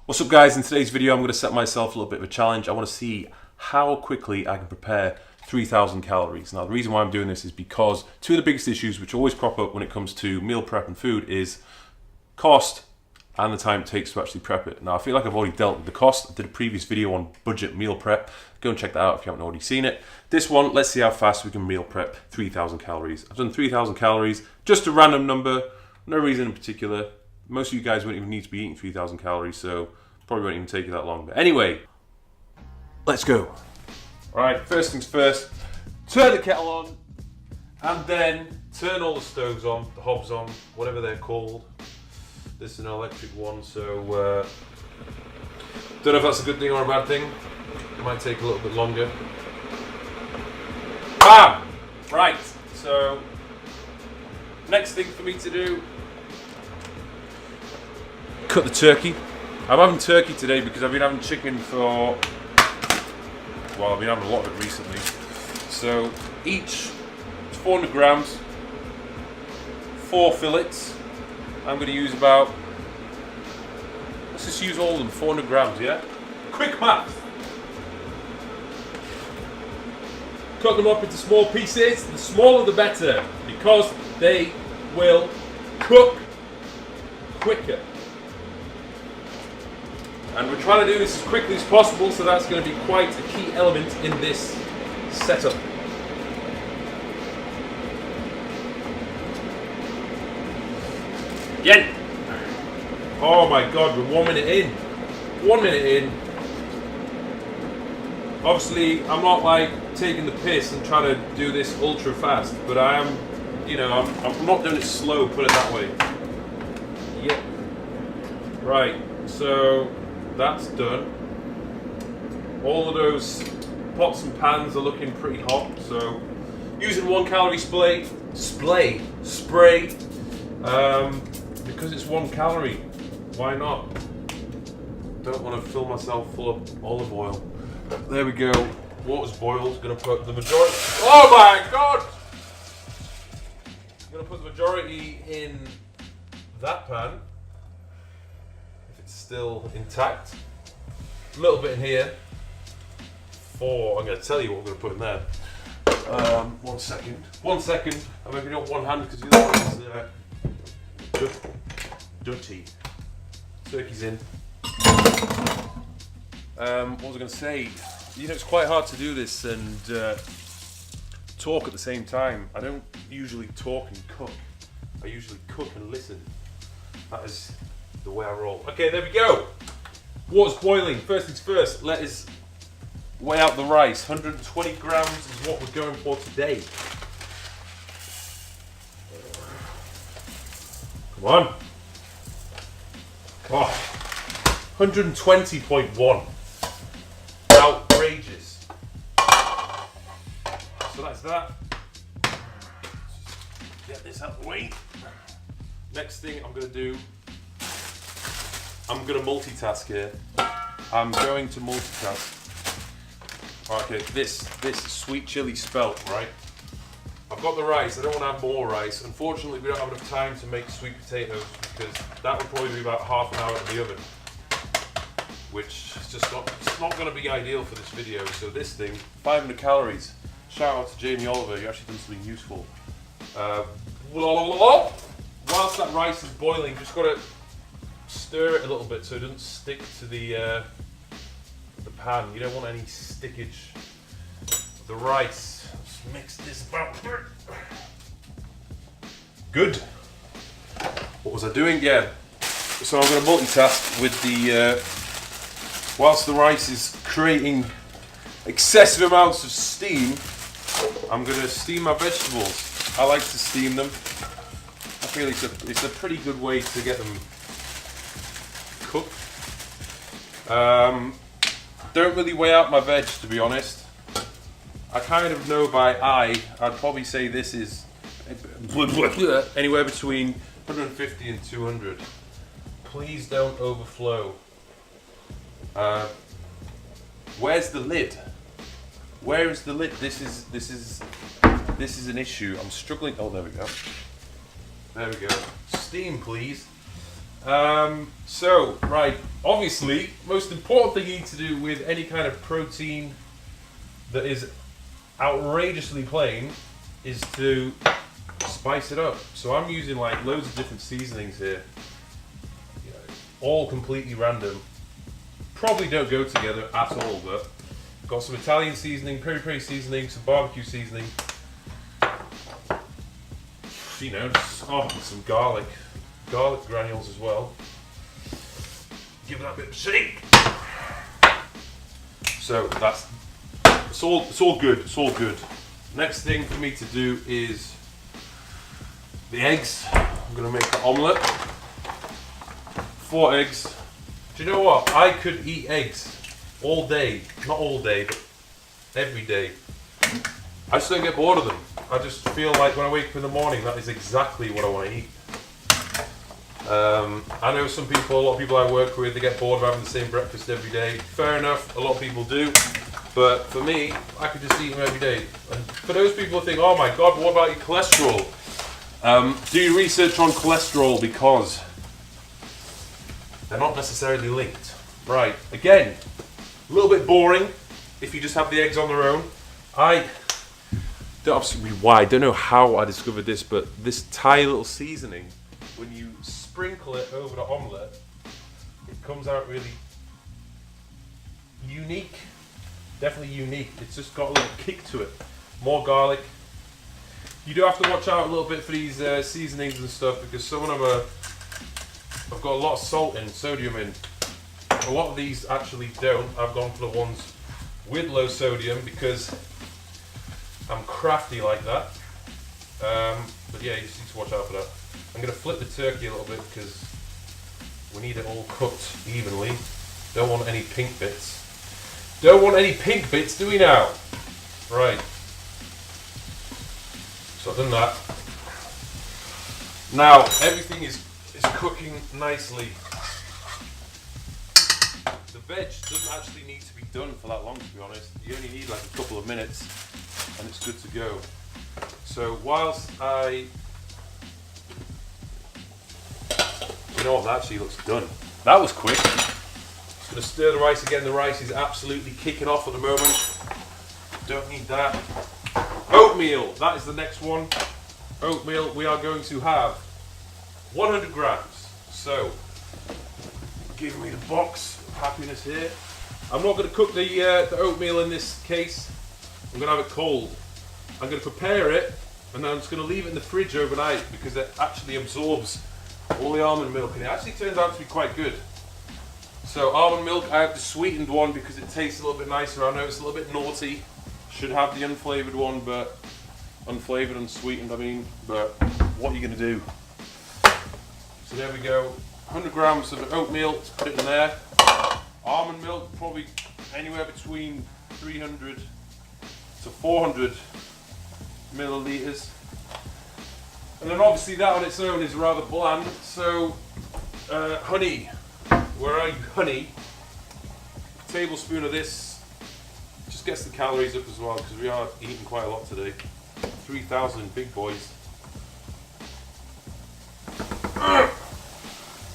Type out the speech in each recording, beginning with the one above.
What's up guys, in today's video I'm going to set myself a little bit of a challenge. I want to see how quickly I can prepare 3,000 calories. Now the reason why I'm doing this is because two of the biggest issues which always crop up when it comes to meal prep and food is cost and the time it takes to actually prep it. Now I feel like I've already dealt with the cost. I did a previous video on budget meal prep. Go and check that out if you haven't already seen it. This one, let's see how fast we can meal prep 3,000 calories. I've done 3,000 calories, just a random number, no reason in particular. Most of you guys wouldn't even need to be eating 3,000 calories, so probably won't even take you that long. But anyway, let's go. All right, first things first, turn the kettle on, and then turn all the stoves on, the hobs on, whatever they're called. This is an electric one, so don't know if that's a good thing or a bad thing. It might take a little bit longer. Bam! Right, so next thing for me to do, cut the turkey. I'm having turkey today because I've been having chicken for, well, I've been having a lot of it recently. So each 400 grams, 4 fillets. I'm going to use about, let's just use all of them, 400 grams, yeah? Quick math. Cut them up into small pieces, the smaller the better, because they will cook quicker. And we're trying to do this as quickly as possible, so that's going to be quite a key element in this setup. Again. Oh my god, we're 1 minute in. 1 minute in. Obviously, I'm not like taking the piss and trying to do this ultra fast, but I am, you know, I'm not doing it slow, put it that way. Yep. Right, so that's done. All of those pots and pans are looking pretty hot, so using 1 calorie spray, because it's 1 calorie, why not? Don't want to fill myself full of olive oil. There we go. Water's boiled. Gonna put the majority. Oh my god! Gonna put the majority in that pan. If it's still intact. A little bit in here. I'm gonna tell you what I'm gonna put in there. 1 second. 1 second. I'm making it up one hand because the other one is dirty. Turkey's in. What was I going to say? You know, it's quite hard to do this and talk at the same time. I don't usually talk and cook. I usually cook and listen. That is the way I roll. Okay, there we go. Water's boiling. First things first, let us weigh out the rice. 120 grams is what we're going for today. Come on. Oh. 120.1. Outrageous. So that's that. Get this out of the way. Next thing I'm going to do, I'm going to multitask here. I'm going to multitask. Okay, this sweet chili spelt, right? I've got the rice. I don't want to have more rice. Unfortunately, we don't have enough time to make sweet potatoes because that would probably be about half an hour in the oven, which is just not going to be ideal for this video. So this thing, 500 calories. Shout out to Jamie Oliver, you actually done something useful. Whilst that rice is boiling, just got to stir it a little bit so it doesn't stick to the pan. You don't want any stickage of the rice. Let's mix this about. Good. What was I doing? Yeah. So I'm going to multitask with the. Whilst the rice is creating excessive amounts of steam, I'm going to steam my vegetables. I like to steam them. I feel it's a pretty good way to get them cooked. Don't really weigh out my veg, to be honest. I kind of know by eye. I'd probably say this is anywhere between 150 and 200. Please don't overflow. Where's the lid? Where is the lid? This is an issue. I'm struggling. Oh, there we go. There we go. Steam, please. Right, obviously, most important thing you need to do with any kind of protein that is outrageously plain is to spice it up. So I'm using like loads of different seasonings here, you know, all completely random. Probably don't go together at all, but got some Italian seasoning, peri-peri seasoning, some barbecue seasoning. You know, some garlic granules as well. Give that a bit of a shake. So it's all good. It's all good. Next thing for me to do is the eggs. I'm gonna make an omelette. 4 eggs. Do you know what? I could eat eggs all day. Not all day, but every day. I just don't get bored of them. I just feel like when I wake up in the morning, that is exactly what I want to eat. I know a lot of people I work with, they get bored of having the same breakfast every day. Fair enough, a lot of people do. But for me, I could just eat them every day. And for those people who think, oh my God, what about your cholesterol? Do your research on cholesterol because they're not necessarily linked. Right, again, a little bit boring if you just have the eggs on their own. I don't know how I discovered this, but this tiny little seasoning, when you sprinkle it over the omelette, it comes out really unique. Definitely unique. It's just got a little kick to it. More garlic. You do have to watch out a little bit for these seasonings and stuff because some of them have got a lot of salt in, sodium in. A lot of these actually don't. I've gone for the ones with low sodium because I'm crafty like that. But yeah, you just need to watch out for that. I'm going to flip the turkey a little bit because we need it all cooked evenly. Don't want any pink bits. Don't want any pink bits, do we now? Right. So I've done that. Now everything is cooking nicely. The veg doesn't actually need to be done for that long, to be honest. You only need like a couple of minutes and it's good to go. So whilst you know what, that actually looks done. That was quick. Just going to stir the rice again. The rice is absolutely kicking off at the moment. Don't need that. Oatmeal, that is the next one. Oatmeal, we are going to have 100 grams. So, give me the box of happiness here. I'm not going to cook the oatmeal in this case. I'm going to have it cold. I'm going to prepare it and then I'm just going to leave it in the fridge overnight because it actually absorbs all the almond milk and it actually turns out to be quite good. So almond milk, I have the sweetened one because it tastes a little bit nicer. I know it's a little bit naughty. Should have the unflavoured one, but unflavoured and sweetened I mean, but what are you going to do? So there we go, 100 grams of oatmeal, let's put it in there. Almond milk, probably anywhere between 300 to 400 millilitres. And then obviously that on its own is rather bland, so honey. Where are you, honey? A tablespoon of this just gets the calories up as well because we are eating quite a lot today. 3,000 big boys.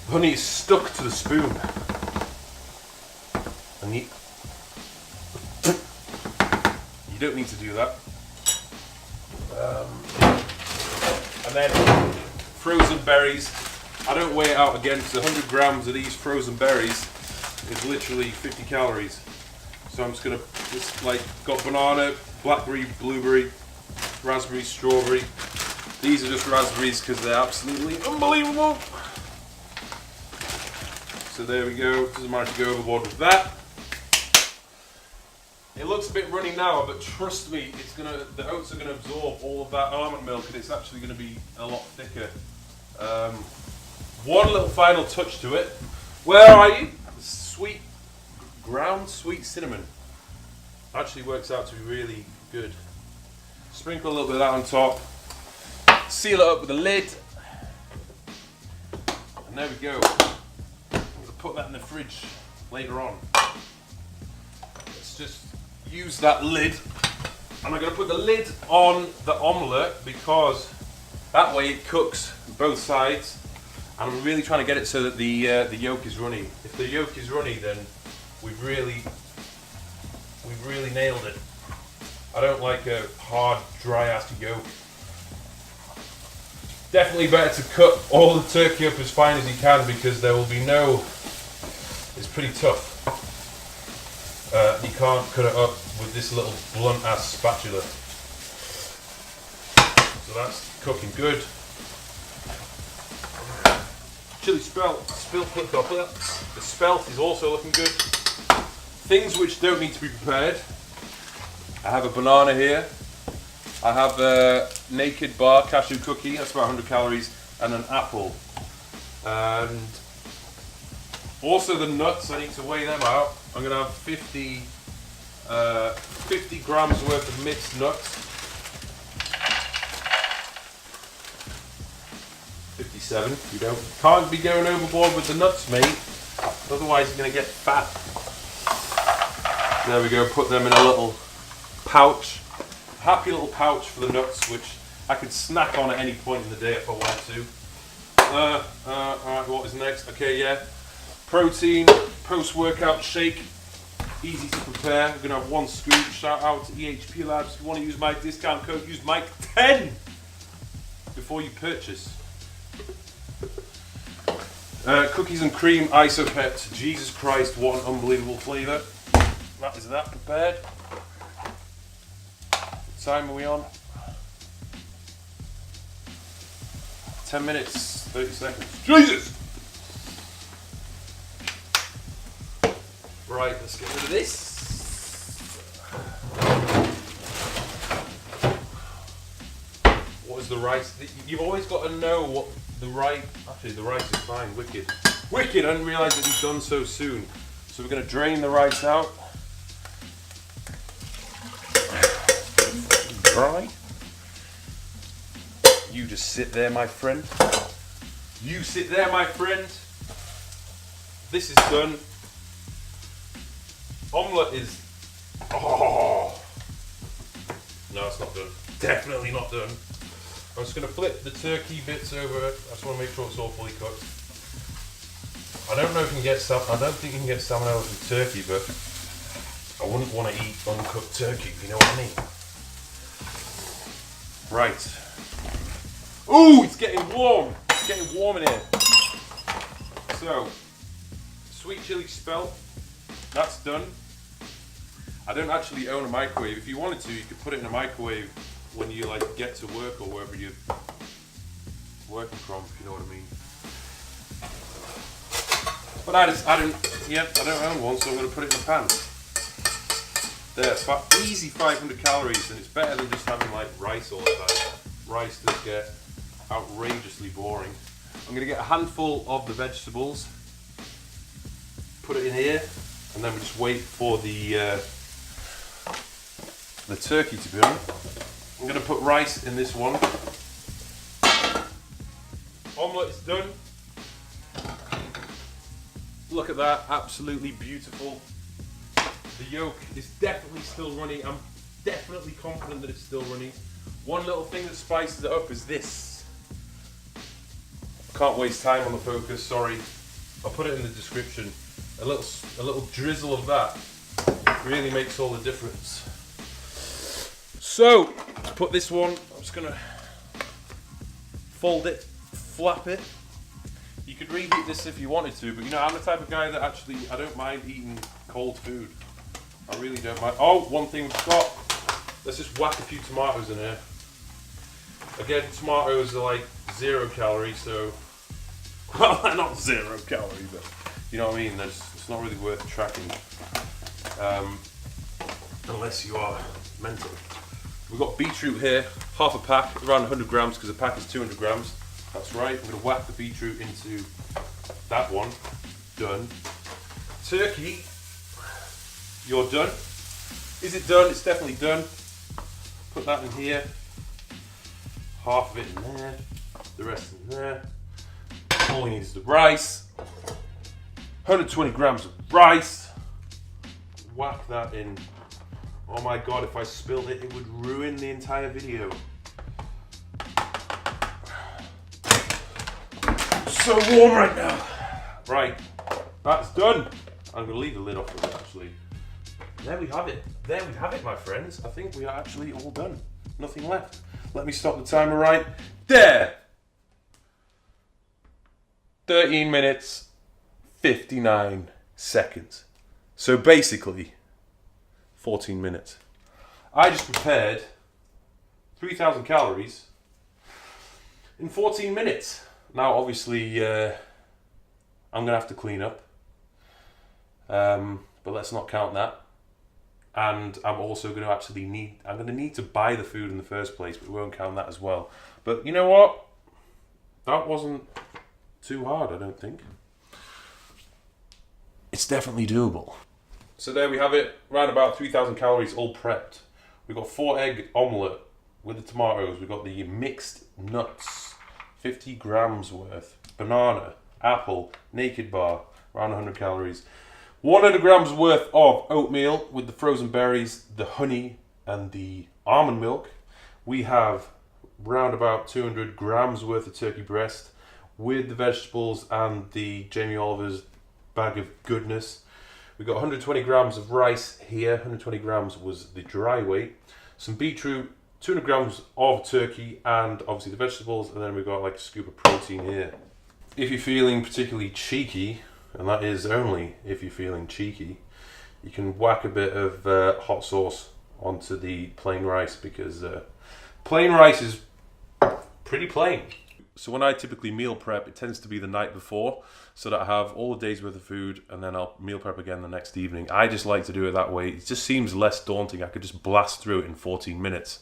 Honey is stuck to the spoon. And you don't need to do that. And then frozen berries. I don't weigh it out again because 100 grams of these frozen berries is literally 50 calories. So I'm just gonna, got banana, blackberry, blueberry, raspberry, strawberry. These are just raspberries because they're absolutely unbelievable. So there we go, doesn't matter to go overboard with that. It looks a bit runny now, but trust me, the oats are gonna absorb all of that almond milk and it's actually gonna be a lot thicker. One little final touch to it. Where are you? Sweet, ground sweet cinnamon. Actually works out to be really good. Sprinkle a little bit of that on top. Seal it up with a lid. And there we go. I'm going to put that in the fridge later on. Let's just use that lid. And I'm going to put the lid on the omelette because that way it cooks both sides. And I'm really trying to get it so that the yolk is runny. If the yolk is runny, then we've really nailed it. I don't like a hard, dry-ass yolk. Definitely better to cut all the turkey up as fine as you can, because there will be no... It's pretty tough. You can't cut it up with this little blunt-ass spatula. So that's cooking good. Chili spelt, the spelt is also looking good. Things which don't need to be prepared. I have a banana here. I have a naked bar cashew cookie, that's about 100 calories, and an apple. And also the nuts, I need to weigh them out. I'm going to have 50 grams worth of mixed nuts. 57, you can't be going overboard with the nuts, mate. Otherwise you're going to get fat. There we go, put them in a little pouch. Happy little pouch for the nuts, which I could snack on at any point in the day if I wanted to. Alright, what is next? Okay, yeah. Protein, post-workout shake. Easy to prepare. We're going to have 1 scoop. Shout out to EHP Labs. If you want to use my discount code, use Mike10 before you purchase. Cookies and cream isopet. Jesus Christ, what an unbelievable flavour. That is that prepared. What time are we on? 10 minutes, 30 seconds. Jesus! Right, let's get rid of this. What is the rice? You've always got to know what the rice... Actually, the rice is fine. Wicked. Wicked! I didn't realise it was done so soon. So we're going to drain the rice out. Dry. You just sit there, my friend. You sit there, my friend. This is done. Omelette is... Oh! No, it's not done. Definitely not done. I'm just going to flip the turkey bits over. I just want to make sure it's all fully cooked. I don't know if you can get I don't think you can get salmonella from turkey, but I wouldn't want to eat uncooked turkey, if you know what I mean. Right. Ooh, it's getting warm. It's getting warm in here. So, sweet chili spelt. That's done. I don't actually own a microwave. If you wanted to, you could put it in a microwave when you like get to work or wherever you're working from, if you know what I mean. But I don't own one, so I'm going to put it in a pan. There, easy 500 calories, and it's better than just having like rice all the time. Rice does get outrageously boring. I'm going to get a handful of the vegetables, put it in here, and then we just wait for the turkey to be on. I'm going to put rice in this one. Omelette is done. Look at that, absolutely beautiful. The yolk is definitely still runny. I'm definitely confident that it's still runny. One little thing that spices it up is this. I can't waste time on the focus, sorry. I'll put it in the description. A little drizzle of that really makes all the difference. So, to put this one, I'm just going to fold it, flap it. You could reheat this if you wanted to, but you know, I'm the type of guy that actually, I don't mind eating cold food. I really don't mind. Oh, one thing we've got. Let's just whack a few tomatoes in here. Again, tomatoes are like 0 calories, so... Well, they're not 0 calories, but you know what I mean? It's not really worth tracking. Unless you are mental. We've got beetroot here, half a pack, around 100 grams, because a pack is 200 grams. That's right, I'm going to whack the beetroot into that one. Done. Turkey, you're done. Is it done? It's definitely done. Put that in here. Half of it in there. The rest in there. All we need is the rice. 120 grams of rice. Whack that in. Oh my god, if I spilled it, it would ruin the entire video. so warm right now. Right, that's done. I'm gonna leave the lid off of it actually. There we have it. There we have it, my friends. I think we are actually all done. Nothing left. Let me stop the timer right there. 13 minutes, 59 seconds. So basically, 14 minutes. I just prepared 3,000 calories in 14 minutes. Now, obviously, I'm going to have to clean up. But let's not count that. And I'm also going to I'm going to need to buy the food in the first place, but we won't count that as well. But you know what? That wasn't too hard, I don't think. It's definitely doable. So there we have it, around about 3,000 calories all prepped. We've got 4-egg omelette with the tomatoes. We've got the mixed nuts, 50 grams worth, banana, apple, naked bar, around 100 calories. 100 grams worth of oatmeal with the frozen berries, the honey and the almond milk. We have round about 200 grams worth of turkey breast with the vegetables and the Jamie Oliver's bag of goodness. We've got 120 grams of rice here, 120 grams was the dry weight, some beetroot, 200 grams of turkey and obviously the vegetables, and then we've got like a scoop of protein here. If you're feeling particularly cheeky, and that is only if you're feeling cheeky, you can whack a bit of hot sauce onto the plain rice, because plain rice is pretty plain. So when I typically meal prep, it tends to be the night before, so that I have all the day's worth of food, and then I'll meal prep again the next evening. I just like to do it that way. It just seems less daunting. I could just blast through it in 14 minutes.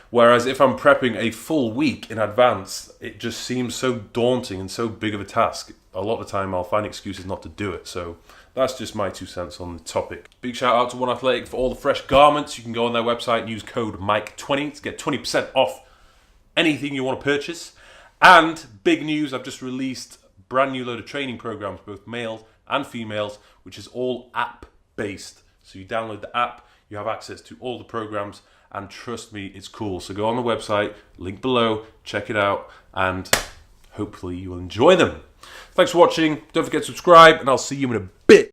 Whereas if I'm prepping a full week in advance, it just seems so daunting and so big of a task. A lot of the time I'll find excuses not to do it. So that's just my 2 cents on the topic. Big shout out to One Athletic for all the fresh garments. You can go on their website and use code Mike20 to get 20% off anything you want to purchase. And big news, I've just released a brand new load of training programs, both males and females, which is all app-based. So you download the app, you have access to all the programs, and trust me, it's cool. So go on the website, link below, check it out, and hopefully you will enjoy them. Thanks for watching. Don't forget to subscribe, and I'll see you in a